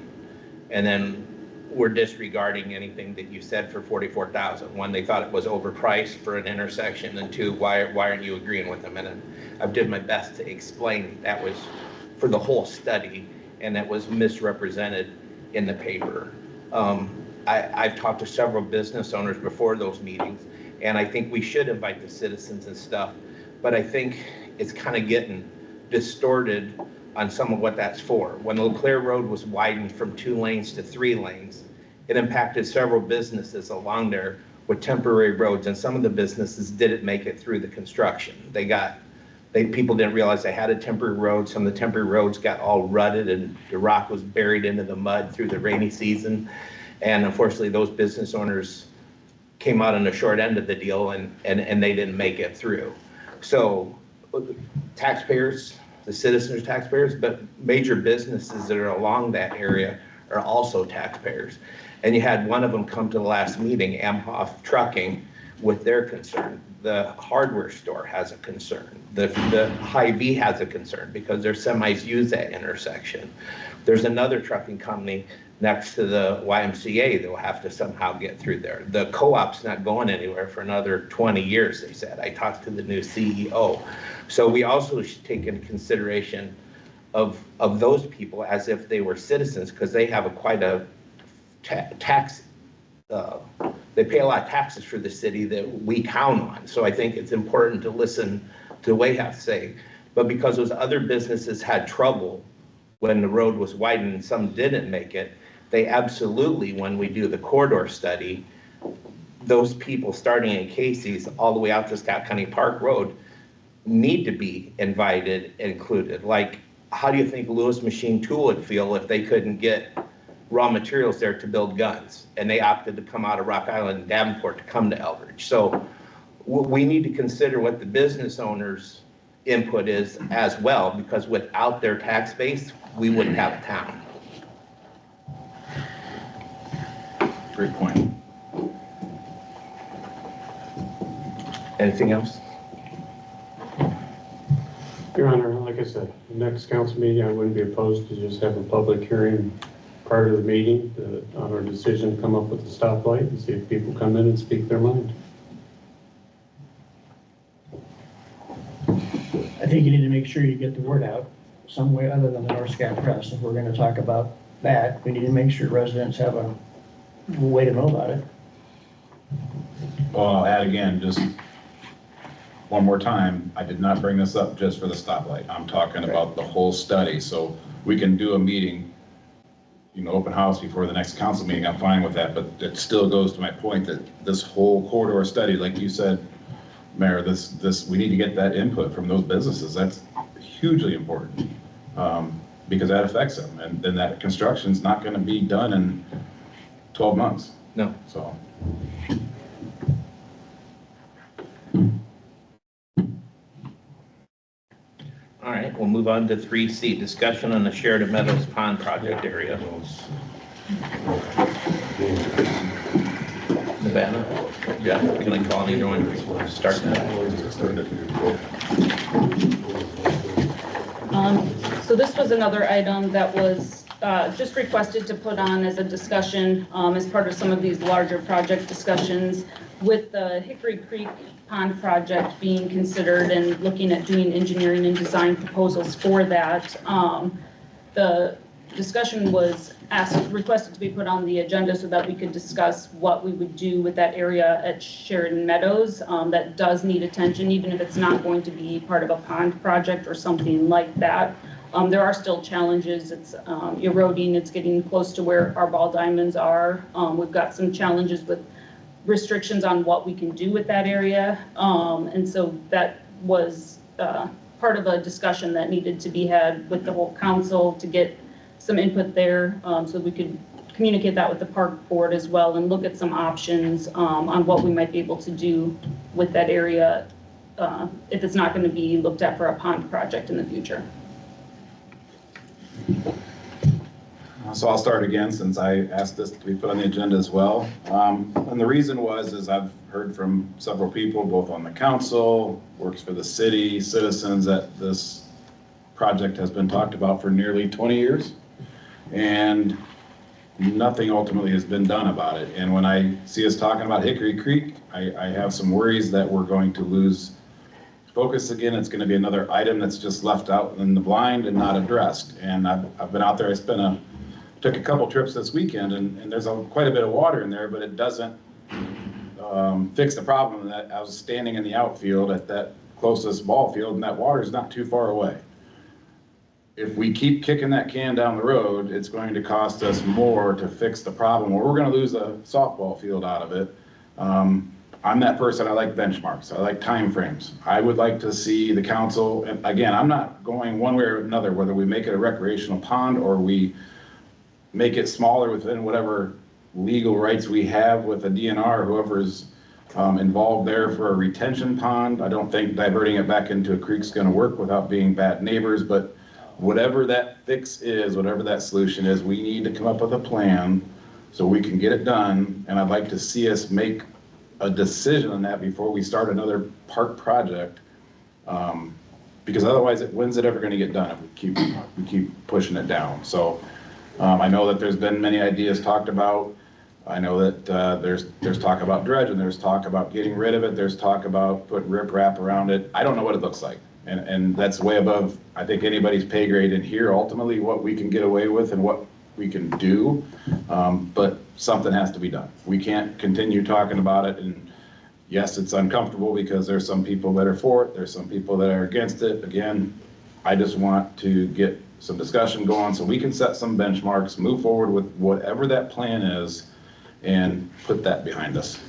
and then were disregarding anything that you said for 44,000. One, they thought it was overpriced for an intersection, and two, why aren't you agreeing with them? And I did my best to explain that was for the whole study, and that was misrepresented in the paper. I've talked to several business owners before those meetings, and I think we should invite the citizens and stuff, but I think it's kind of getting distorted on some of what that's for. When LeClaire Road was widened from 2 lanes to 3 lanes, it impacted several businesses along there with temporary roads, and some of the businesses didn't make it through the construction. People didn't realize they had a temporary road. Some of the temporary roads got all rutted and the rock was buried into the mud through the rainy season. And unfortunately, those business owners came out on the short end of the deal and they didn't make it through. So taxpayers, the citizens are taxpayers, but major businesses that are along that area are also taxpayers. And you had one of them come to the last meeting, Amhoff Trucking, with their concern. The hardware store has a concern. The Hy-Vee has a concern because their semis use that intersection. There's another trucking company next to the YMCA that will have to somehow get through there. The co-op's not going anywhere for another 20 years, they said. I talked to the new CEO. So we also should take into consideration of those people as if they were citizens, because they have quite a tax, they pay a lot of taxes for the city that we count on. So I think it's important to listen to what they have to say. But because those other businesses had trouble when the road was widened and some didn't make it, they absolutely, when we do the corridor study, those people starting in Casey's all the way out to Scott County Park Road need to be invited, included. Like, how do you think Lewis Machine Tool would feel if they couldn't get raw materials there to build guns, and they opted to come out of Rock Island and Davenport to come to Eldridge? So we need to consider what the business owners' input is as well, because without their tax base, we wouldn't have a town. Great point. Anything else? Your Honor, like I said, the next council meeting, I wouldn't be opposed to just have a public hearing prior to the meeting on our decision to come up with a stoplight and see if people come in and speak their mind. I think you need to make sure you get the word out some way other than the North Scott Press. If we're gonna talk about that, we need to make sure residents have a way to know about it. Well, I'll add again, just one more time, I did not bring this up just for the stoplight. I'm talking about the whole study. So we can do a meeting, open house before the next council meeting. I'm fine with that, but it still goes to my point that this whole corridor study, like you said, Mayor, we need to get that input from those businesses. That's hugely important, because that affects them, and then that construction's not gonna be done in 12 months. No. So. All right, we'll move on to 3C, discussion on the Sheridan Meadows Pond project area. Nevada, Jeff, can I call either one? Start that. So this was another item that was just requested to put on as a discussion as part of some of these larger project discussions with the Hickory Creek Pond project being considered and looking at doing engineering and design proposals for that. The discussion was requested to be put on the agenda so that we could discuss what we would do with that area at Sheridan Meadows. That does need attention, even if it's not going to be part of a pond project or something like that. There are still challenges. It's eroding. It's getting close to where our ball diamonds are. We've got some challenges with restrictions on what we can do with that area. And so that was part of a discussion that needed to be had with the whole council to get some input there, so we could communicate that with the park board as well and look at some options on what we might be able to do with that area if it's not going to be looked at for a pond project in the future. So I'll start again since I asked this to be put on the agenda as well. And the reason is I've heard from several people, both on the council, works for the city, citizens, that this project has been talked about for nearly 20 years. And nothing ultimately has been done about it. And when I see us talking about Hickory Creek, I have some worries that we're going to lose focus again. It's gonna be another item that's just left out in the blind and not addressed. And I've been out there, took a couple trips this weekend, and there's quite a bit of water in there, but it doesn't fix the problem that I was standing in the outfield at that closest ball field, and that water is not too far away. If we keep kicking that can down the road, it's going to cost us more to fix the problem, or we're gonna lose a softball field out of it. I'm that person, I like benchmarks, I like timeframes. I would like to see the council, and again, I'm not going one way or another, whether we make it a recreational pond or we make it smaller within whatever legal rights we have with the DNR, whoever's involved there for a retention pond. I don't think diverting it back into a creek's gonna work without being bad neighbors, but whatever that fix is, whatever that solution is, we need to come up with a plan so we can get it done. And I'd like to see us make a decision on that before we start another park project. Because otherwise, when's it ever gonna get done if we keep pushing it down? So I know that there's been many ideas talked about. I know that there's talk about dredging, there's talk about getting rid of it, there's talk about putting riprap around it. I don't know what it looks like. And that's way above, I think, anybody's pay grade in here, ultimately, what we can get away with and what we can do. But something has to be done. We can't continue talking about it. And yes, it's uncomfortable because there's some people that are for it, there's some people that are against it. Again, I just want to get some discussion going so we can set some benchmarks, move forward with whatever that plan is, and put that behind us.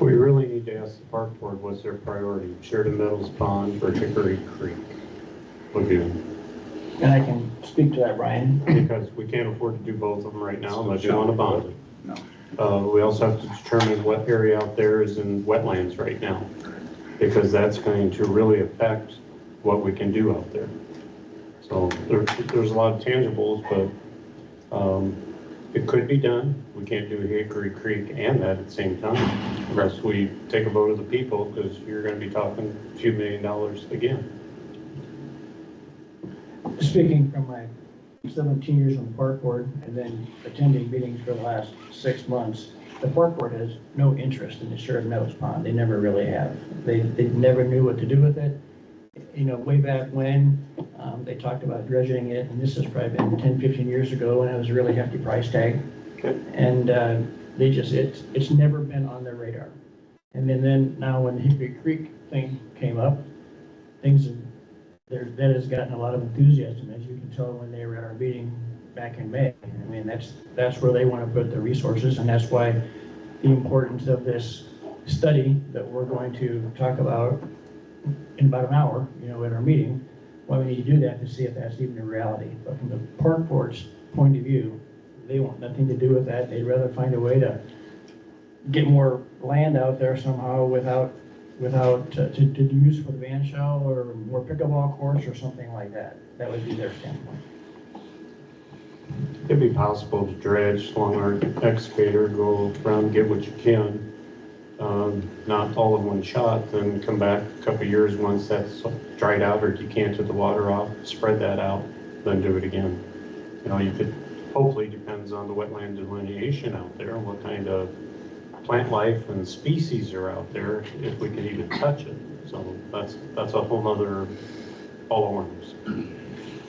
We really need to ask the park board what's their priority, Sheridan Meadows Pond or Hickory Creek Lagoon? And I can speak to that, Brian. Because we can't afford to do both of them right now unless you want to bond it. No. We also have to determine what area out there is in wetlands right now, because that's going to really affect what we can do out there. So there's a lot of tangibles, but it could be done. We can't do Hickory Creek and that at the same time, unless we take a vote of the people, because you're going to be talking a few $1 million again. Speaking from my 17 years on the park board and then attending meetings for the last 6 months, the park board has no interest in the Sheridan Meadows Pond. They never really have. They never knew what to do with it. You know, way back when they talked about dredging it, and this has probably been 10, 15 years ago, and it was a really hefty price tag. Okay. And they just, it's never been on their radar. And then now when the Hickory Creek thing came up, that has gotten a lot of enthusiasm, as you can tell when they were at our meeting back in May. I mean, that's where they want to put their resources, and that's why the importance of this study that we're going to talk about in about an hour, you know, at our meeting, why we need to do that to see if that's even a reality. But from the park board's point of view, they want nothing to do with that. They'd rather find a way to get more land out there somehow without to use for the band shell or more pickleball courts or something like that. That would be their standpoint. It'd be possible to dredge along our excavator, go around, get what you can. Not all in one shot, then come back a couple of years once that's dried out or decanted the water off, spread that out, then do it again. You know, you could, hopefully depends on the wetland delineation out there, what kind of plant life and species are out there, if we can even touch it. So that's a whole nother ball of worms.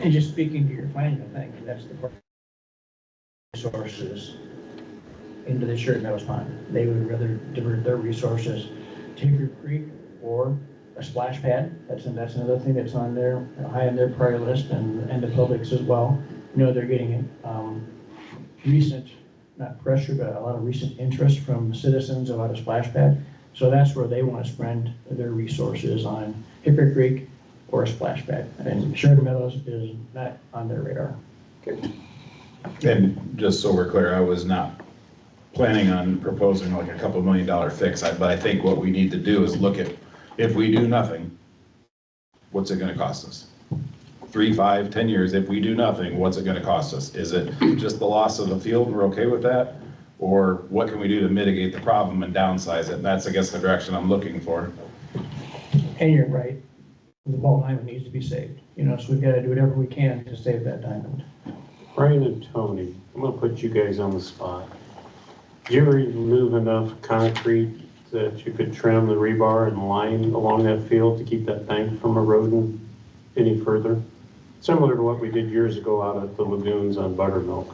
And just speaking to your planning thing, that's the resources into the Sheridan Meadows Pond. They would rather divert their resources to Hickory Creek or a splash pad. That's another thing that's on there, high on their priority list, and the public's as well. You know, they're getting recent, not pressure, but a lot of recent interest from citizens about a splash pad. So that's where they want to spend their resources, on Hickory Creek or a splash pad. And Sheridan Meadows is not on their radar. Okay. And just so we're clear, I was not planning on proposing like a couple $1 million fix, but I think what we need to do is look at, if we do nothing, what's it gonna cost us? 3, 5, 10 years, if we do nothing, what's it gonna cost us? Is it just the loss of the field, we're okay with that? Or what can we do to mitigate the problem and downsize it? And that's, I guess, the direction I'm looking for. And you're right, the ball diamond needs to be saved. You know, so we've got to do whatever we can to save that diamond. Brian and Tony, I'm gonna put you guys on the spot. Do you remove enough concrete that you could trim the rebar and line along that field to keep that bank from eroding any further? Similar to what we did years ago out at the lagoons on Buttermilk.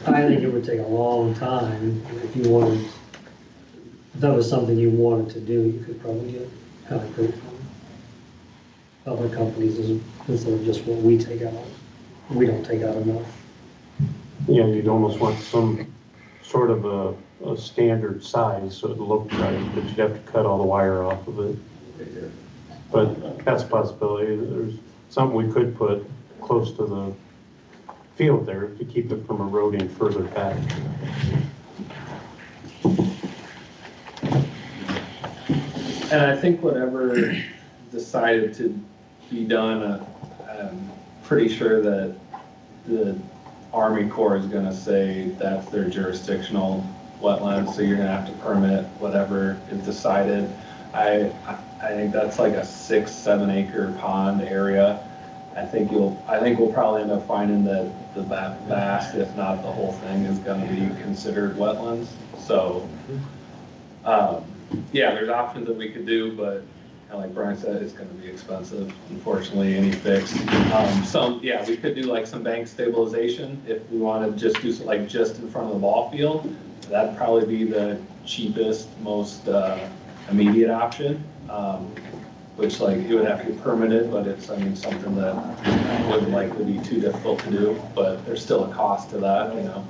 I think it would take a long time if you wanted, if that was something you wanted to do, you could probably get concrete from other companies instead of just what we take out. We don't take out enough. Yeah, you'd almost want some sort of a standard size so it looked right, but you'd have to cut all the wire off of it. But that's a possibility. There's something we could put close to the field there to keep it from eroding further back. And I think whatever decided to be done, I'm pretty sure that the Army Corps is gonna say that's their jurisdictional wetland, so you're gonna have to permit whatever is decided. I think that's like a 6-7 acre pond area. I think we'll probably end up finding that the vast, if not the whole thing, is gonna be considered wetlands. So, yeah, there's options that we could do, but like Brian said, it's gonna be expensive, unfortunately, any fix. Yeah, we could do like some bank stabilization if we wanted to just do like just in front of the ball field. That'd probably be the cheapest, most immediate option, which like it would have to be permitted, but it's, I mean, something that wouldn't likely be too difficult to do, but there's still a cost to that, you know.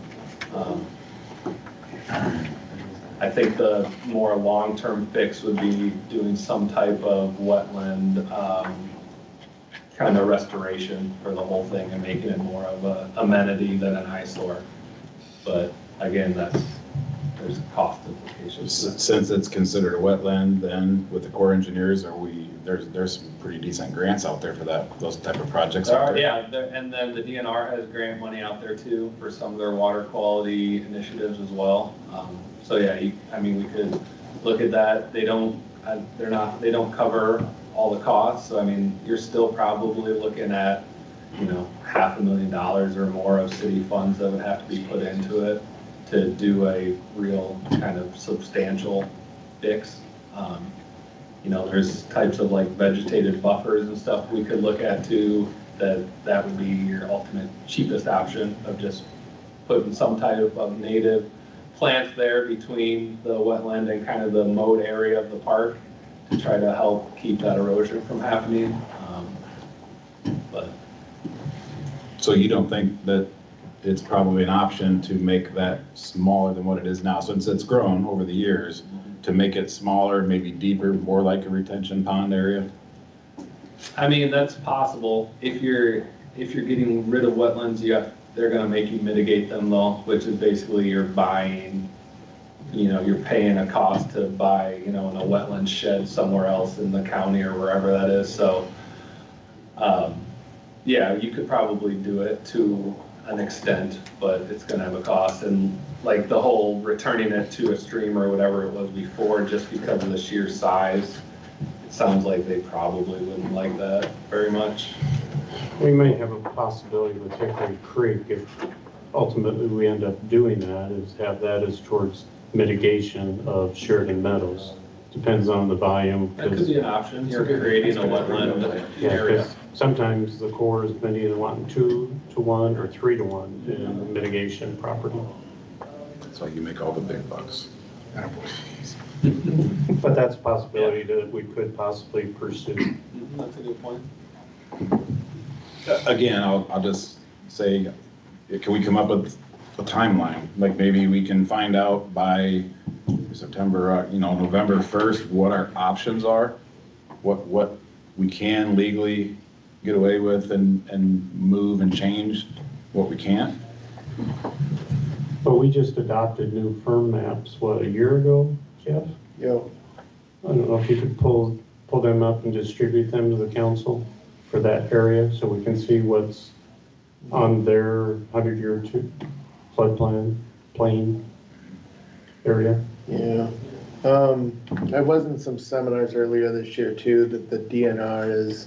I think the more long-term fix would be doing some type of wetland kind of restoration for the whole thing and making it more of a amenity than an eyesore. But again, there's cost implications. Since it's considered a wetland, then with the Corps engineers, there's some pretty decent grants out there for those type of projects out there. Yeah, and then the DNR has grant money out there too for some of their water quality initiatives as well. So yeah, I mean, we could look at that. They don't cover all the costs. So I mean, you're still probably looking at, you know, $500,000 or more of city funds that would have to be put into it to do a real kind of substantial fix. You know, there's types of like vegetated buffers and stuff we could look at too, that would be your ultimate cheapest option of just putting some type of native plants there between the wetland and kind of the mowed area of the park to try to help keep that erosion from happening. But So you don't think that it's probably an option to make that smaller than what it is now, since it's grown over the years, to make it smaller, maybe deeper, more like a retention pond area? I mean, that's possible. If you're getting rid of wetlands, they're gonna make you mitigate them though, which is basically you're buying, you know, you're paying a cost to buy, you know, in a wetland shed somewhere else in the county or wherever that is. So, yeah, you could probably do it to an extent, but it's gonna have a cost. And like the whole returning it to a stream or whatever it was before, just because of the sheer size, it sounds like they probably wouldn't like that very much. We may have a possibility with Hickory Creek, if ultimately we end up doing that, is have that as towards mitigation of Sheridan Meadows. Depends on the volume. That could be an option. You're creating a wetland Yeah, area. 'cause sometimes the Corps has been either wanting 2-to-1 or 3-to-1 in mitigation property. So you make all the big bucks. But that's a possibility that we could possibly pursue. That's a good point. Again, I'll just say, can we come up with a timeline? Like maybe we can find out by September, November 1st, what our options are, what we can legally get away with and move and change, what we can't. But we just adopted new firm maps, what, a year ago, Jeff? Yeah. I don't know if you could pull them up and distribute them to the council for that area so we can see what's on their 100-year flood plain area. Yeah. I was in some seminars earlier this year too, that the DNR is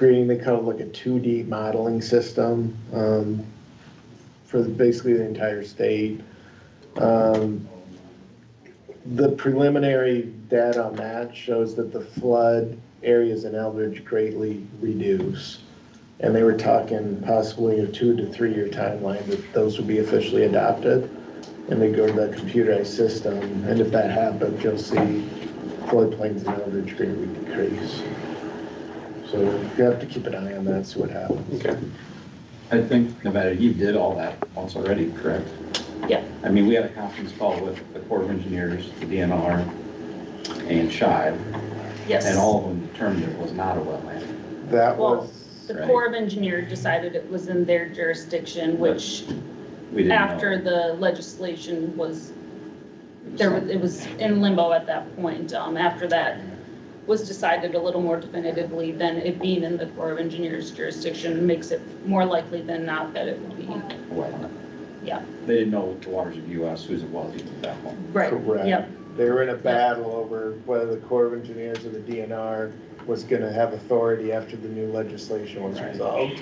creating, they call it like a 2D modeling system for basically the entire state. The preliminary data on that shows that the flood areas in Eldridge greatly reduce. And they were talking possibly a 2 to 3 year timeline that those would be officially adopted. And they go to the computerized system. And if that happens, you'll see floodplains in Eldridge greatly decrease. So you have to keep an eye on that, see what happens. Okay. I think Nevada, you did all that once already, correct? Yeah. I mean, we had a conference call with the Corps of Engineers, the DNR, and SHIVE, Yes. and all of them determined it was not a wetland. That Well, was, the Right. Corps of Engineers decided it was in their jurisdiction, which We didn't know. after the legislation was, it was in limbo at that point. After that was decided a little more definitively, then it being in the Corps of Engineers jurisdiction makes it more likely than not that it would be. Wetland. Yeah. They didn't know the waters of US, whose it was even at that point. Right, correct. yep, They were in a battle over whether the Corps of Engineers or the DNR was gonna have authority after the new legislation was Right. resolved.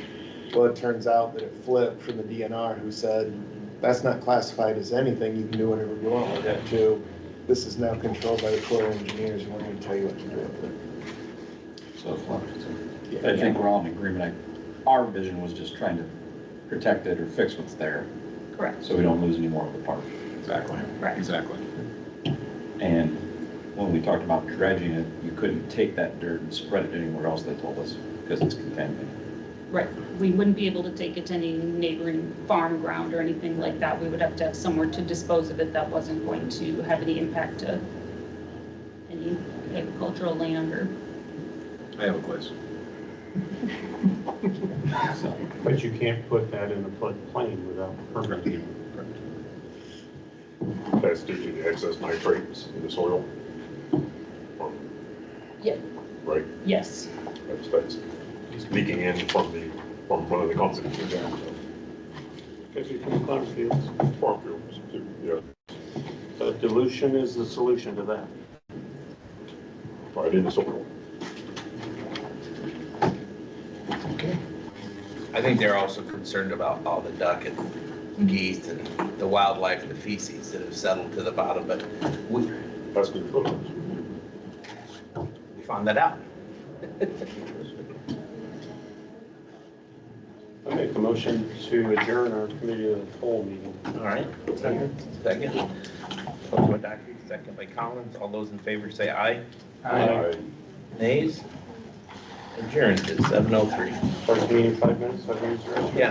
Well, it turns out that it flipped from the DNR, who said, that's not classified as anything, you can do whatever you want with it, to, this is now controlled by the Corps of Engineers, and we're gonna tell you what to do with it. So it flipped. I think we're all in agreement. Our vision was just trying to protect it or fix what's there, correct, so we don't lose any more of the park. Exactly. right. Exactly. And when we talked about dredging it, you couldn't take that dirt and spread it anywhere else, they told us, because it's contaminated. Right, we wouldn't be able to take it to any neighboring farm ground or anything like that. We would have to have somewhere to dispose of it that wasn't going to have any impact to any agricultural land or. I have a question. So, But you can't put that in the floodplain without permitting. That's due to the excess nitrates in the soil. Yeah. Right, Yes, that's leaking in from one of the concepts. Because you can farm fields. Farm fields, too, yeah, So dilution is the solution to that. right in the soil. I think they're also concerned about all the duck and geese and the wildlife and the feces that have settled to the bottom, but we That's good for us. found that out. I make a motion to adjourn our committee of the whole meeting. All right, second. Motion by Dockery, second by Collins. All those in favor say aye. Aye. Nays? Adjourned at 7:03. First meeting, 5 minutes, 5 minutes. Yeah.